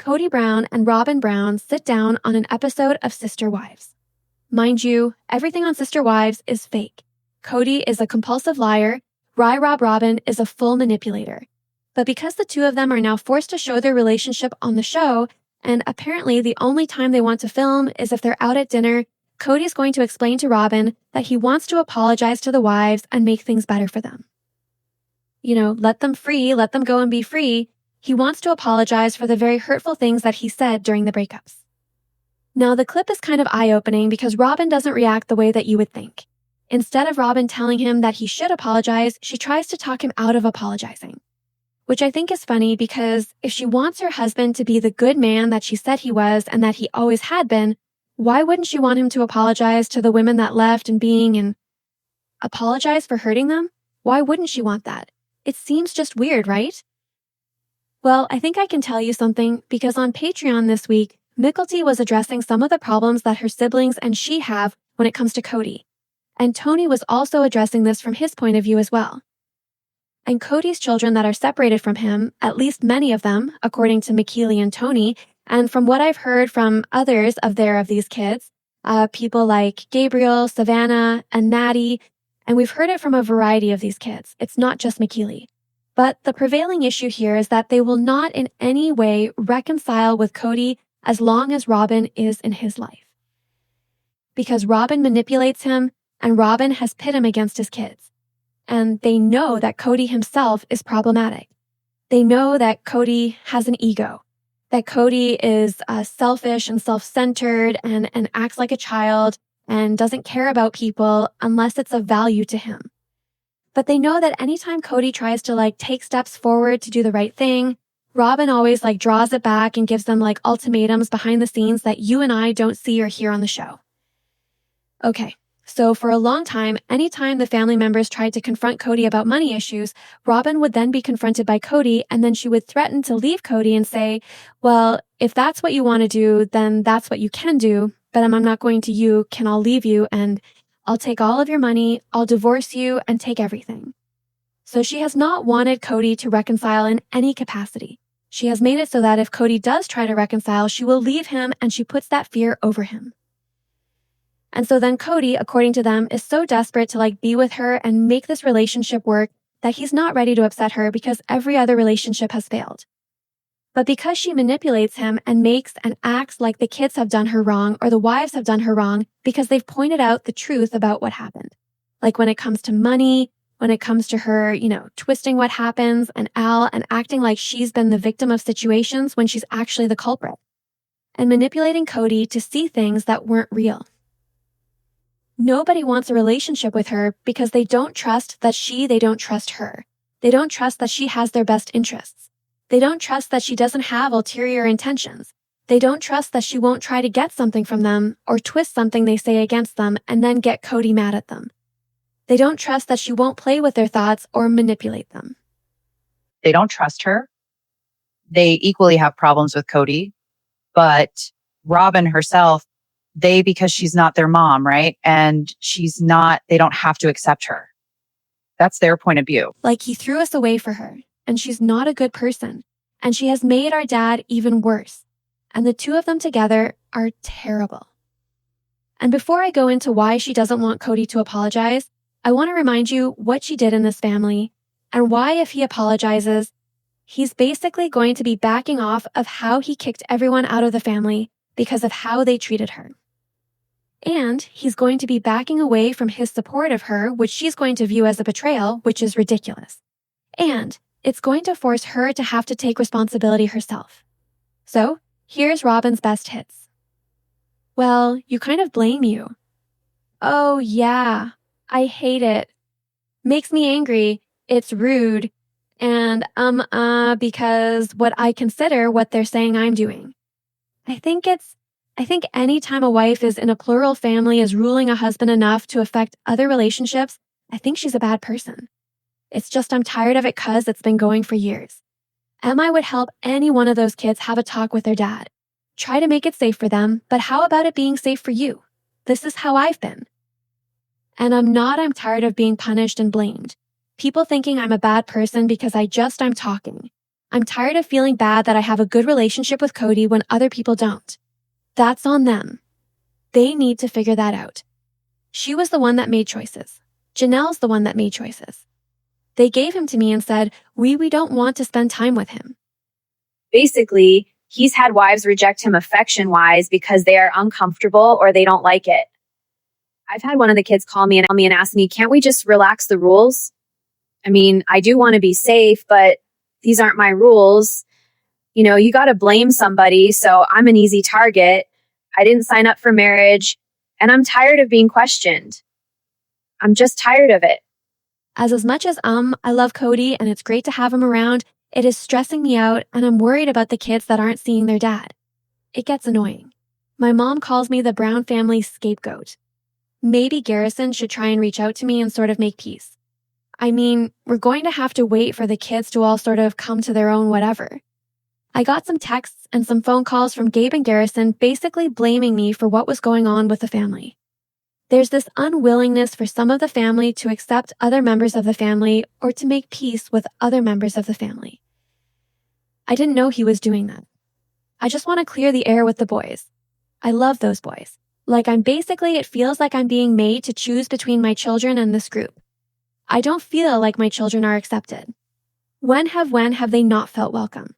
Kody Brown and Robyn Brown sit down on an episode of Sister Wives. Mind you, everything on Sister Wives is fake. Kody is a compulsive liar, Rob Robyn is a full manipulator. But because the two of them are now forced to show their relationship on the show, and apparently the only time they want to film is if they're out at dinner, Kody's going to explain to Robyn that he wants to apologize to the wives and make things better for them. Let them free, let them go and be free. He wants to apologize for the very hurtful things that he said during the breakups. Now, the clip is kind of eye-opening because Robyn doesn't react the way that you would think. Instead of Robyn telling him that he should apologize, she tries to talk him out of apologizing. Which I think is funny because if she wants her husband to be the good man that she said he was and that he always had been, why wouldn't she want him to apologize to the women that left and apologize for hurting them? Why wouldn't she want that? It seems just weird, right? Well, I think I can tell you something because on Patreon this week, Mickelty was addressing some of the problems that her siblings and she have when it comes to Kody. And Tony was also addressing this from his point of view as well. And Kody's children that are separated from him, at least many of them, according to McKeely and Tony, and from what I've heard from others of these kids, people like Gabriel, Savannah, and Maddie, and we've heard it from a variety of these kids. It's not just McKeely. But the prevailing issue here is that they will not in any way reconcile with Kody as long as Robyn is in his life. Because Robyn manipulates him and Robyn has pit him against his kids. And they know that Kody himself is problematic. They know that Kody has an ego, that Kody is selfish and self-centered and acts like a child and doesn't care about people unless it's of value to him. But they know that anytime Kody tries to take steps forward to do the right thing, Robyn always draws it back and gives them ultimatums behind the scenes that you and I don't see or hear on the show. Okay, so for a long time, anytime the family members tried to confront Kody about money issues, Robyn would then be confronted by Kody and then she would threaten to leave Kody and say, well, if that's what you want to do, then that's what you can do, but I'm not going to I'll leave you and I'll take all of your money, I'll divorce you, and take everything. So she has not wanted Kody to reconcile in any capacity. She has made it so that if Kody does try to reconcile, she will leave him and she puts that fear over him. And so then Kody, according to them, is so desperate to be with her and make this relationship work that he's not ready to upset her because every other relationship has failed. But because she manipulates him and makes and acts like the kids have done her wrong or the wives have done her wrong because they've pointed out the truth about what happened. Like when it comes to money, when it comes to her, twisting what happens and acting like she's been the victim of situations when she's actually the culprit. And manipulating Kody to see things that weren't real. Nobody wants a relationship with her because they don't trust that they don't trust her. They don't trust that she has their best interests. They don't trust that she doesn't have ulterior intentions. They don't trust that she won't try to get something from them or twist something they say against them and then get Kody mad at them. They don't trust that she won't play with their thoughts or manipulate them. They don't trust her. They equally have problems with Kody, but Robyn herself, because she's not their mom, right? And they don't have to accept her. That's their point of view. He threw us away for her. And she's not a good person. And she has made our dad even worse. And the two of them together are terrible. And before I go into why she doesn't want Kody to apologize, I want to remind you what she did in this family and why if he apologizes, he's basically going to be backing off of how he kicked everyone out of the family because of how they treated her. And he's going to be backing away from his support of her, which she's going to view as a betrayal, which is ridiculous. And it's going to force her to have to take responsibility herself. So, here's Robyn's best hits. Well, you kind of blame you. Oh, yeah, I hate it. Makes me angry. It's rude. And, because what I consider what they're saying I'm doing. I think any time a wife is in a plural family is ruling a husband enough to affect other relationships, I think she's a bad person. It's just I'm tired of it because it's been going for years. Emma would help any one of those kids have a talk with their dad. Try to make it safe for them, but how about it being safe for you? This is how I've been. And I'm tired of being punished and blamed. People thinking I'm a bad person because I'm talking. I'm tired of feeling bad that I have a good relationship with Kody when other people don't. That's on them. They need to figure that out. She was the one that made choices. Janelle's the one that made choices. They gave him to me and said, we don't want to spend time with him. Basically, he's had wives reject him affection-wise because they are uncomfortable or they don't like it. I've had one of the kids call me and ask me, can't we just relax the rules? I mean, I do want to be safe, but these aren't my rules. You know, you got to blame somebody, so I'm an easy target. I didn't sign up for marriage, and I'm tired of being questioned. I'm just tired of it. As much as I love Kody and it's great to have him around, it is stressing me out and I'm worried about the kids that aren't seeing their dad. It gets annoying. My mom calls me the Brown family scapegoat. Maybe Garrison should try and reach out to me and sort of make peace. I mean, we're going to have to wait for the kids to all sort of come to their own whatever. I got some texts and some phone calls from Gabe and Garrison basically blaming me for what was going on with the family. There's this unwillingness for some of the family to accept other members of the family or to make peace with other members of the family. I didn't know he was doing that. I just want to clear the air with the boys. I love those boys. It feels like I'm being made to choose between my children and this group. I don't feel like my children are accepted. When have they not felt welcome?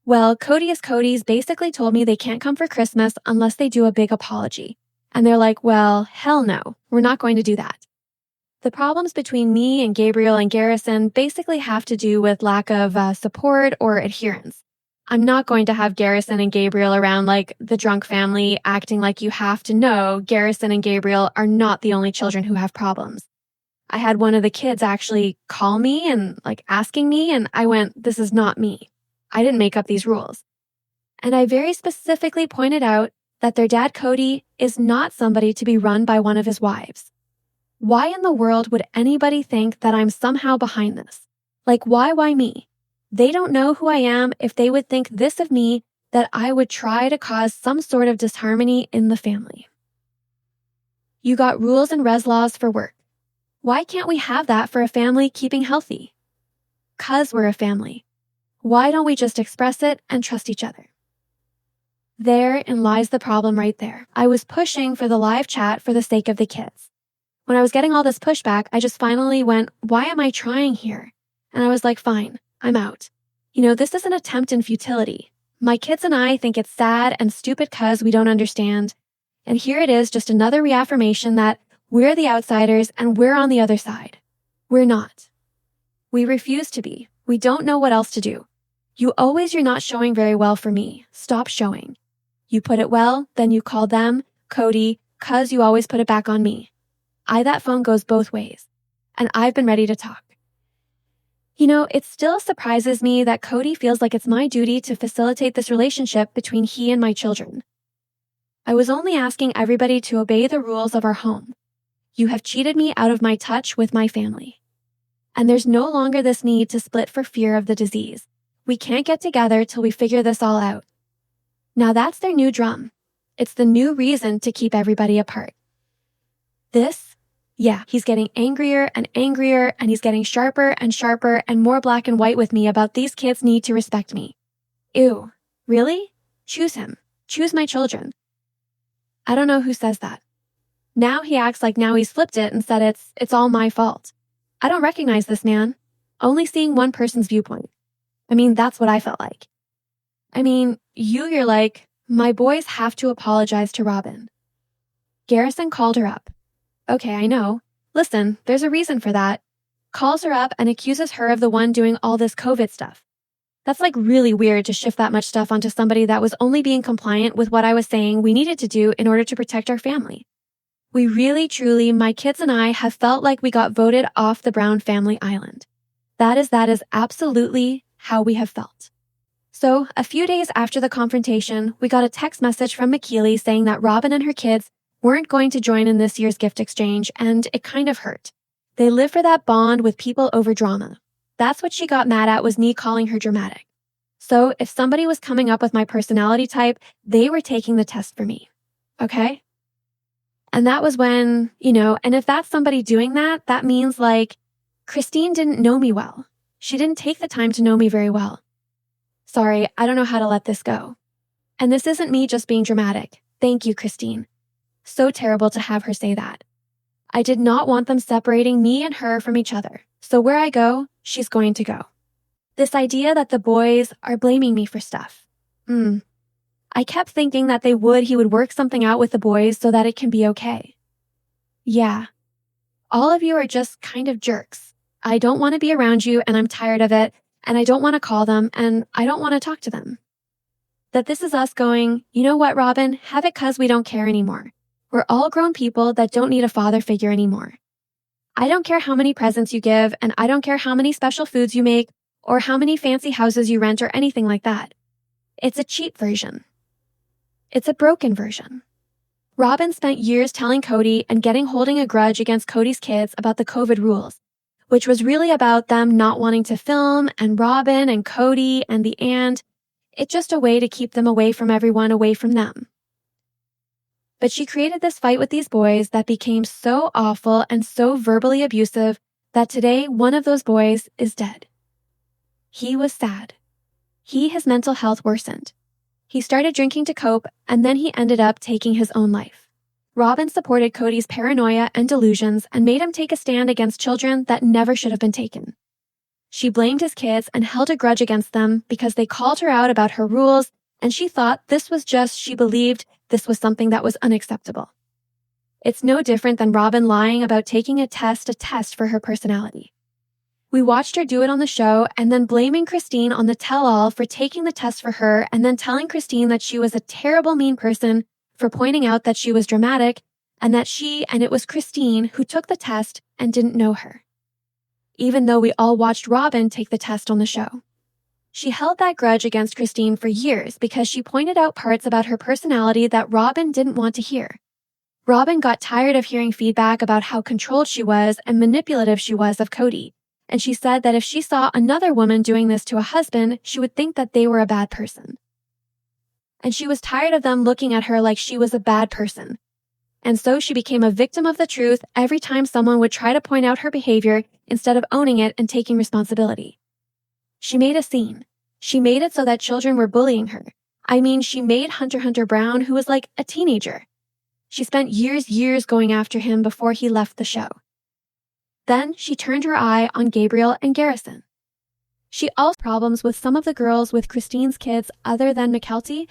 Well, Kody's basically told me they can't come for Christmas unless they do a big apology. And they're like, well, hell no, we're not going to do that. The problems between me and Gabriel and Garrison basically have to do with lack of support or adherence. I'm not going to have Garrison and Gabriel around like the drunk family acting like you have to know Garrison and Gabriel are not the only children who have problems. I had one of the kids actually call me and asking me, and I went, this is not me. I didn't make up these rules. And I very specifically pointed out that their dad Kody is not somebody to be run by one of his wives. Why in the world would anybody think that I'm somehow behind this? Why me? They don't know who I am if they would think this of me, that I would try to cause some sort of disharmony in the family. You got rules and res laws for work. Why can't we have that for a family keeping healthy? 'Cause we're a family. Why don't we just express it and trust each other? Therein lies the problem right there. I was pushing for the live chat for the sake of the kids. When I was getting all this pushback, I just finally went, why am I trying here? And I was like, fine, I'm out. This is an attempt in futility. My kids and I think it's sad and stupid 'cause we don't understand. And here it is, just another reaffirmation that we're the outsiders and we're on the other side. We're not. We refuse to be. We don't know what else to do. You're not showing very well for me. Stop showing. You put it well, then you call them, Kody, 'cause you always put it back on me. That phone goes both ways. And I've been ready to talk. It still surprises me that Kody feels like it's my duty to facilitate this relationship between he and my children. I was only asking everybody to obey the rules of our home. You have cheated me out of my touch with my family. And there's no longer this need to split for fear of the disease. We can't get together till we figure this all out. Now that's their new drum. It's the new reason to keep everybody apart. He's getting angrier and angrier, and he's getting sharper and sharper and more black and white with me about these kids need to respect me. Ew, really? Choose him. Choose my children. I don't know who says that. Now he acts like now he's flipped it and said it's all my fault. I don't recognize this man. Only seeing one person's viewpoint. That's what I felt like. You're like, my boys have to apologize to Robyn. Garrison called her up. Okay, I know. Listen, there's a reason for that. Calls her up and accuses her of the one doing all this COVID stuff. That's really weird to shift that much stuff onto somebody that was only being compliant with what I was saying we needed to do in order to protect our family. We really, truly, my kids and I have felt like we got voted off the Brown family island. That is absolutely how we have felt. So, a few days after the confrontation, we got a text message from McKeely saying that Robyn and her kids weren't going to join in this year's gift exchange, and it kind of hurt. They live for that bond with people over drama. That's what she got mad at, was me calling her dramatic. So, if somebody was coming up with my personality type, they were taking the test for me. Okay? And that was when, and if that's somebody doing that, that means Christine didn't know me well. She didn't take the time to know me very well. Sorry, I don't know how to let this go. And this isn't me just being dramatic. Thank you, Christine. So terrible to have her say that. I did not want them separating me and her from each other. So where I go, she's going to go. This idea that the boys are blaming me for stuff. I kept thinking that he would work something out with the boys so that it can be okay. Yeah. All of you are just kind of jerks. I don't want to be around you and I'm tired of it, and I don't want to call them and I don't want to talk to them. That this is us going, you know what, Robyn, have it 'cause we don't care anymore. We're all grown people that don't need a father figure anymore. I don't care how many presents you give, and I don't care how many special foods you make or how many fancy houses you rent or anything like that. It's a cheap version. It's a broken version. Robyn spent years telling Kody and holding a grudge against Kody's kids about the COVID rules, which was really about them not wanting to film and Robyn and Kody and the aunt. It's just a way to keep them away from everyone, away from them. But she created this fight with these boys that became so awful and so verbally abusive that today one of those boys is dead. He was sad. His mental health worsened. He started drinking to cope, and then he ended up taking his own life. Robyn supported Kody's paranoia and delusions and made him take a stand against children that never should have been taken. She blamed his kids and held a grudge against them because they called her out about her rules, and she thought she believed this was something that was unacceptable. It's no different than Robyn lying about taking a test for her personality. We watched her do it on the show and then blaming Christine on the tell-all for taking the test for her and then telling Christine that she was a terrible, mean person for pointing out that she was dramatic and that it was Christine who took the test and didn't know her. Even though we all watched Robyn take the test on the show. She held that grudge against Christine for years because she pointed out parts about her personality that Robyn didn't want to hear. Robyn got tired of hearing feedback about how controlled she was and manipulative she was of Kody, and she said that if she saw another woman doing this to a husband, she would think that they were a bad person. And she was tired of them looking at her like she was a bad person. And so she became a victim of the truth every time someone would try to point out her behavior instead of owning it and taking responsibility. She made a scene. She made it so that children were bullying her. She made Hunter Brown, who was like a teenager. She spent years going after him before he left the show. Then she turned her eye on Gabriel and Garrison. She also had problems with some of the girls with Christine's kids other than McKelty,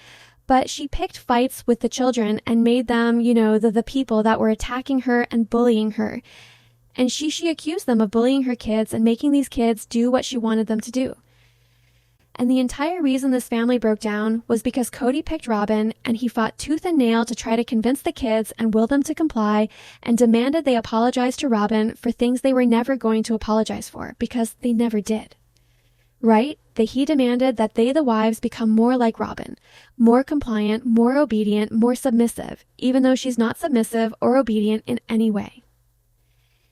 but she picked fights with the children and made them, the people that were attacking her and bullying her. And she accused them of bullying her kids and making these kids do what she wanted them to do. And the entire reason this family broke down was because Kody picked Robyn and he fought tooth and nail to try to convince the kids and will them to comply and demanded they apologize to Robyn for things they were never going to apologize for because they never did. Right? He demanded that they, the wives, become more like Robyn, more compliant, more obedient, more submissive, even though she's not submissive or obedient in any way.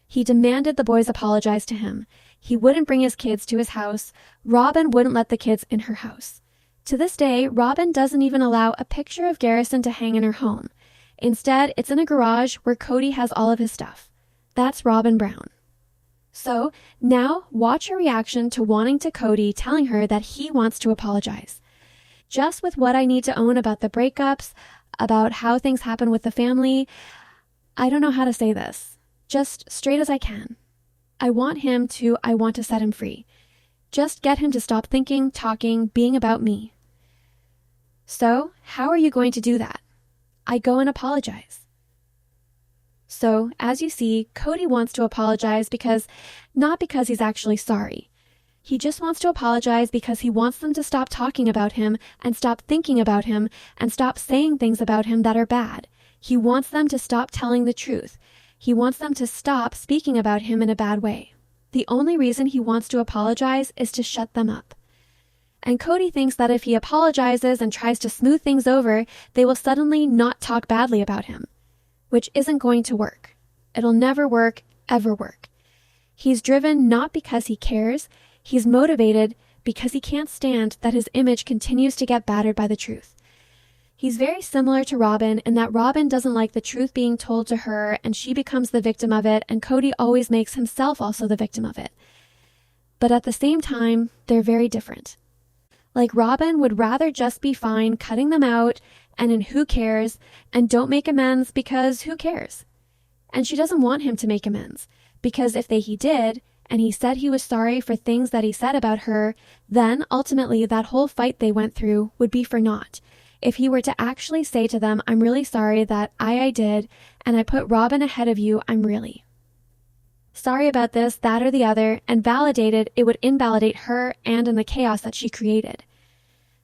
He demanded the boys apologize to him. He wouldn't bring his kids to his house. Robyn wouldn't let the kids in her house. To this day, Robyn doesn't even allow a picture of Garrison to hang in her home. Instead, it's in a garage where Kody has all of his stuff. That's Robyn Brown. So, now watch her reaction to wanting to Kody telling her that he wants to apologize. Just with what I need to own about the breakups, about how things happen with the family, I don't know how to say this. Just straight as I can. I want to set him free. Just get him to stop thinking, talking, being about me. So, how are you going to do that? I go and apologize. So, as you see, Kody wants to apologize not because he's actually sorry. He just wants to apologize because he wants them to stop talking about him and stop thinking about him and stop saying things about him that are bad. He wants them to stop telling the truth. He wants them to stop speaking about him in a bad way. The only reason he wants to apologize is to shut them up. And Kody thinks that if he apologizes and tries to smooth things over, they will suddenly not talk badly about him, which isn't going to work. It'll never work, ever work. He's driven not because he cares, he's motivated because he can't stand that his image continues to get battered by the truth. He's very similar to Robyn in that Robyn doesn't like the truth being told to her and she becomes the victim of it, and Kody always makes himself also the victim of it. But at the same time, they're very different. Like Robyn would rather just be fine cutting them out and in who cares and don't make amends because who cares? And she doesn't want him to make amends because if he did, and he said he was sorry for things that he said about her, then ultimately that whole fight they went through would be for naught. If he were to actually say to them, I'm really sorry that I did, and I put Robyn ahead of you, I'm really sorry about this, that, or the other, and validated, it would invalidate her and in the chaos that she created.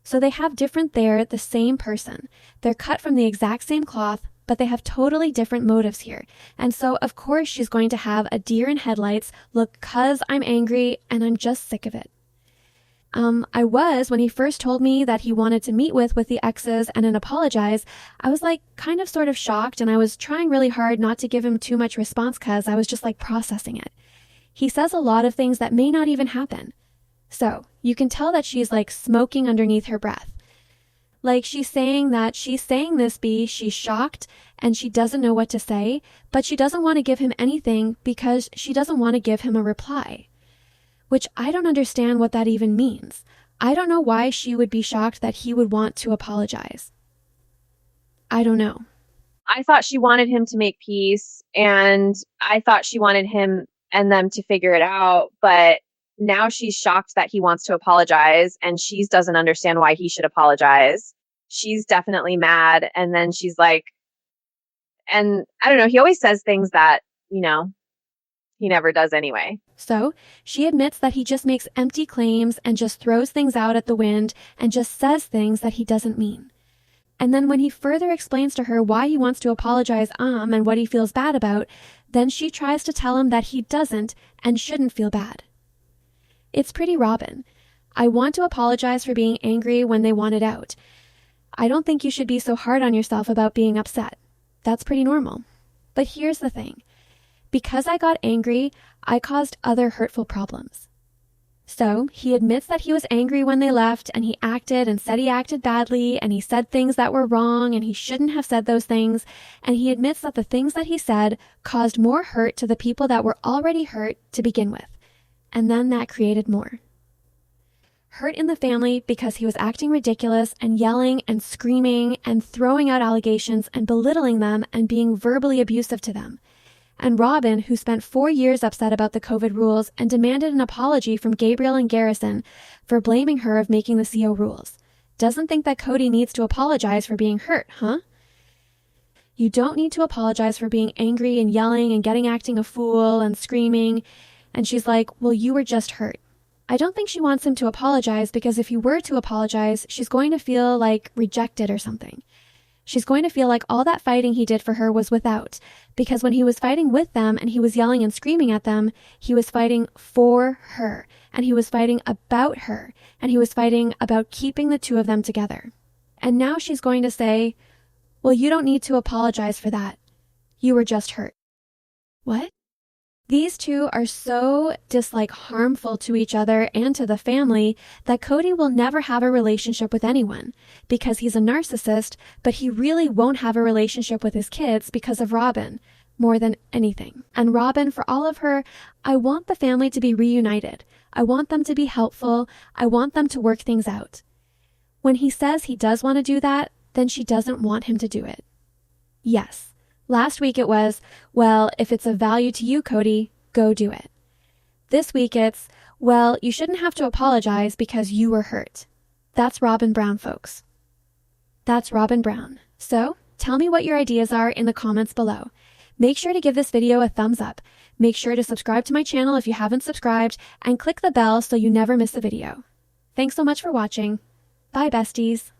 So they have different there, the same person. They're cut from the exact same cloth, but they have totally different motives here. And so, of course, she's going to have a deer in headlights look, 'cause I'm angry and I'm just sick of it. When he first told me that he wanted to meet with the exes and then apologize, I was like kind of sort of shocked, and I was trying really hard not to give him too much response because I was just like processing it. He says a lot of things that may not even happen. So you can tell that she's like smoking underneath her breath. Like she's saying this she's shocked and she doesn't know what to say, but she doesn't want to give him anything because she doesn't want to give him a reply. Which I don't understand what that even means. I don't know why she would be shocked that he would want to apologize. I don't know. I thought she wanted him to make peace, and I thought she wanted him and them to figure it out, but now she's shocked that he wants to apologize, and she doesn't understand why he should apologize. She's definitely mad, and then she's like, and I don't know, he always says things that, he never does anyway. So she admits that he just makes empty claims and just throws things out at the wind and just says things that he doesn't mean. And then when he further explains to her why he wants to apologize and what he feels bad about, then she tries to tell him that he doesn't and shouldn't feel bad. It's pretty Robyn. I want to apologize for being angry when they want it out. I don't think you should be so hard on yourself about being upset. That's pretty normal. But here's the thing. Because I got angry, I caused other hurtful problems. So he admits that he was angry when they left, and he acted and said he acted badly, and he said things that were wrong, and he shouldn't have said those things, and he admits that the things that he said caused more hurt to the people that were already hurt to begin with, and then that created more. Hurt in the family because he was acting ridiculous and yelling and screaming and throwing out allegations and belittling them and being verbally abusive to them. And Robyn, who spent 4 years upset about the COVID rules and demanded an apology from Gabriel and Garrison for blaming her of making the CO rules, doesn't think that Kody needs to apologize for being hurt, huh? You don't need to apologize for being angry and yelling and acting a fool and screaming. And she's like, well, you were just hurt. I don't think she wants him to apologize because if he were to apologize, she's going to feel like rejected or something. She's going to feel like all that fighting he did for her was without, because when he was fighting with them and he was yelling and screaming at them, he was fighting for her, and he was fighting about her, and he was fighting about keeping the two of them together. And now she's going to say, well, you don't need to apologize for that. You were just hurt. What? These two are so harmful to each other and to the family that Kody will never have a relationship with anyone because he's a narcissist, but he really won't have a relationship with his kids because of Robyn more than anything. And Robyn, for all of her, I want the family to be reunited. I want them to be helpful. I want them to work things out. When he says he does want to do that, then she doesn't want him to do it. Yes. Last week it was, well, if it's of value to you, Kody, go do it. This week it's, well, you shouldn't have to apologize because you were hurt. That's Robyn Brown, folks. That's Robyn Brown. So, tell me what your ideas are in the comments below. Make sure to give this video a thumbs up. Make sure to subscribe to my channel if you haven't subscribed, and click the bell so you never miss a video. Thanks so much for watching. Bye, besties.